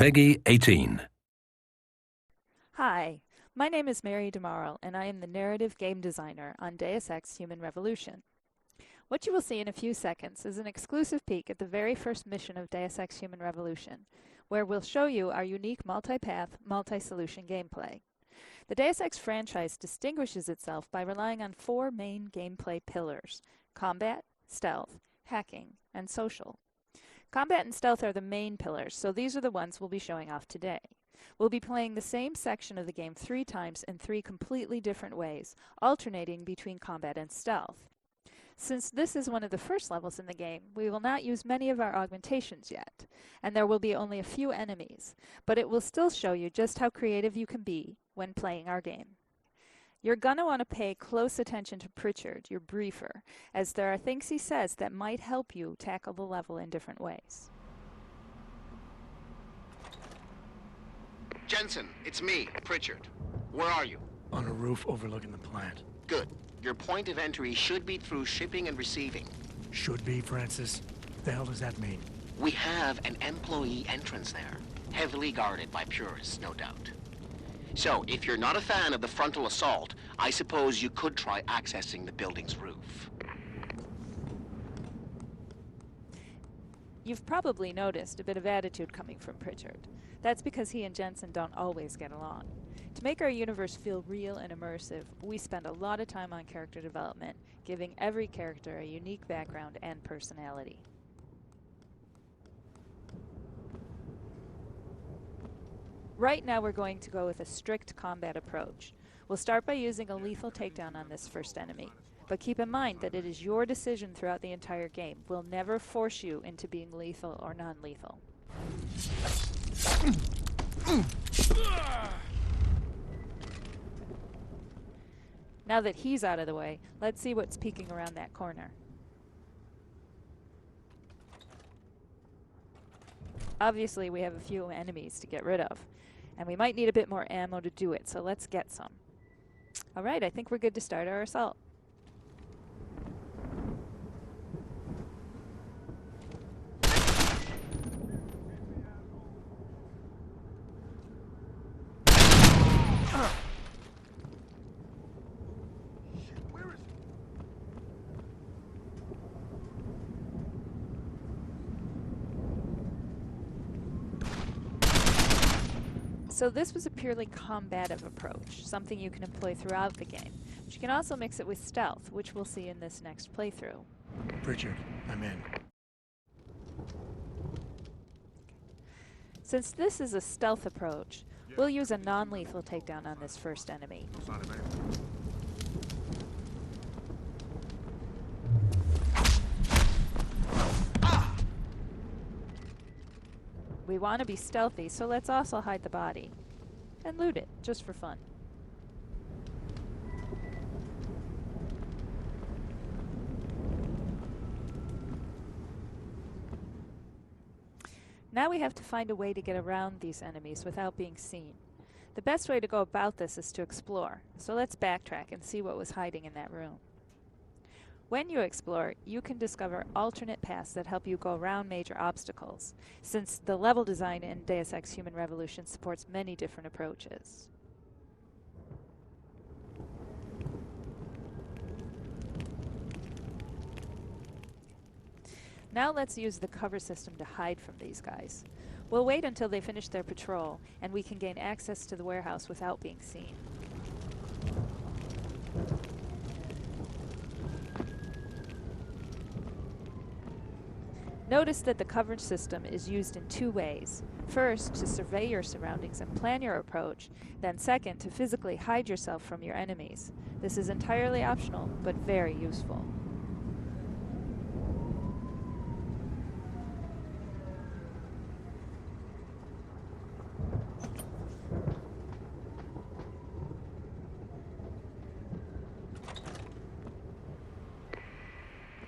Peggy 18. Hi, my name is Mary DeMarle, and I am the narrative game designer on Deus Ex Human Revolution. What you will see in a few seconds is an exclusive peek at the very first mission of Deus Ex Human Revolution, where we'll show you our unique multi-path, multi-solution gameplay. The Deus Ex franchise distinguishes itself by relying on four main gameplay pillars: combat, stealth, hacking, and social. Combat and stealth are the main pillars, so these are the ones we'll be showing off today. We'll be playing the same section of the game 3 times in 3 completely different ways, alternating between combat and stealth. Since this is one of the first levels in the game, we will not use many of our augmentations yet, and there will be only a few enemies, but it will still show you just how creative you can be when playing our game. You're gonna want to pay close attention to Pritchard, your briefer, as there are things he says that might help you tackle the level in different ways. Jensen, it's me, Pritchard. Where are you? On a roof overlooking the plant. Good. Your point of entry should be through shipping and receiving. Should be, Francis. What the hell does that mean? We have an employee entrance there, heavily guarded by purists, no doubt. So, if you're not a fan of the frontal assault, I suppose you could try accessing the building's roof. You've probably noticed a bit of attitude coming from Pritchard. That's because he and Jensen don't always get along. To make our universe feel real and immersive, we spend a lot of time on character development, giving every character a unique background and personality. Right now we're going to go with a strict combat approach. We'll start by using a lethal takedown on this first enemy, but keep in mind that it is your decision throughout the entire game. We'll never force you into being lethal or non-lethal. Now that he's out of the way, let's see what's peeking around that corner. Obviously, we have a few enemies to get rid of, and we might need a bit more ammo to do it, so let's get some. Alright, I think we're good to start our assault. So this was a purely combative approach, something you can employ throughout the game. But you can also mix it with stealth, which we'll see in this next playthrough. Pritchard, I'm in. Since this is a stealth approach, we'll use a non-lethal takedown on this first enemy. We want to be stealthy, so let's also hide the body. And loot it, just for fun. Now we have to find a way to get around these enemies without being seen. The best way to go about this is to explore, so let's backtrack and see what was hiding in that room. When you explore, you can discover alternate paths that help you go around major obstacles, since the level design in Deus Ex Human Revolution supports many different approaches. Now let's use the cover system to hide from these guys. We'll wait until they finish their patrol, and we can gain access to the warehouse without being seen. Notice that the coverage system is used in 2 ways. First, to survey your surroundings and plan your approach, then second, to physically hide yourself from your enemies. This is entirely optional, but very useful.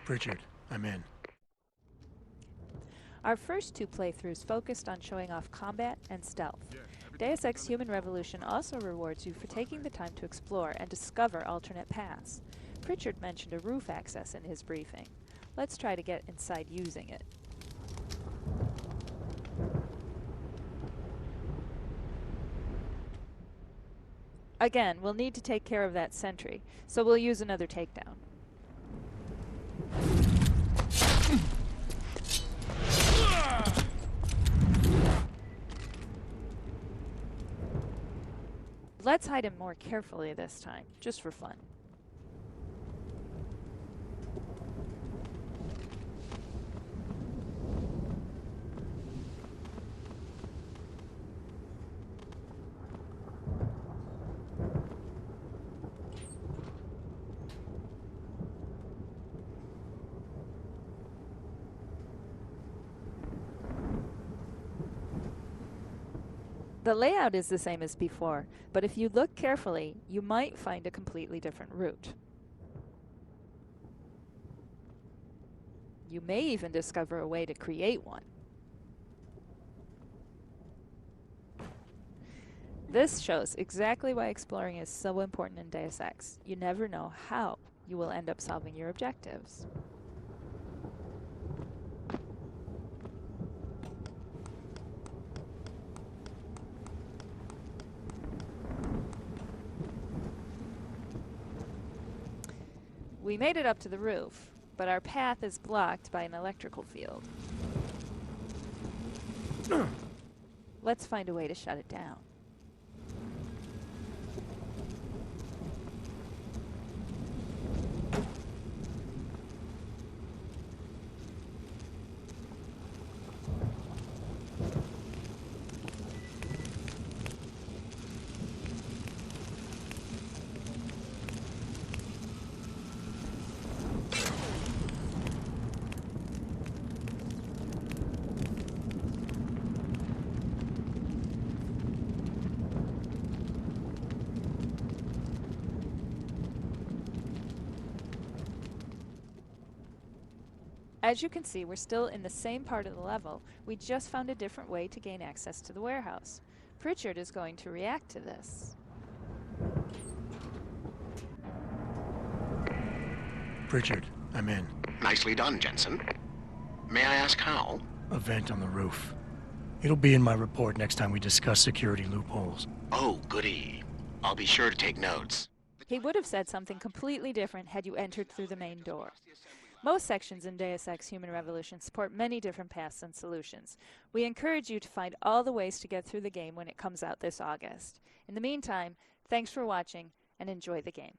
Pritchard, I'm in. Our first 2 playthroughs focused on showing off combat and stealth. Deus Ex Human Revolution also rewards you for taking the time to explore and discover alternate paths. Pritchard mentioned a roof access in his briefing. Let's try to get inside using it. Again, we'll need to take care of that sentry, so we'll use another takedown. Let's hide him more carefully this time, just for fun. The layout is the same as before, but if you look carefully, you might find a completely different route. You may even discover a way to create one. This shows exactly why exploring is so important in Deus Ex. You never know how you will end up solving your objectives. We made it up to the roof, but our path is blocked by an electrical field. Let's find a way to shut it down. As you can see, we're still in the same part of the level. We just found a different way to gain access to the warehouse. Pritchard is going to react to this. Pritchard, I'm in. Nicely done, Jensen. May I ask how? A vent on the roof. It'll be in my report next time we discuss security loopholes. Oh, goody. I'll be sure to take notes. He would have said something completely different had you entered through the main door. Most sections in Deus Ex Human Revolution support many different paths and solutions. We encourage you to find all the ways to get through the game when it comes out this August. In the meantime, thanks for watching and enjoy the game.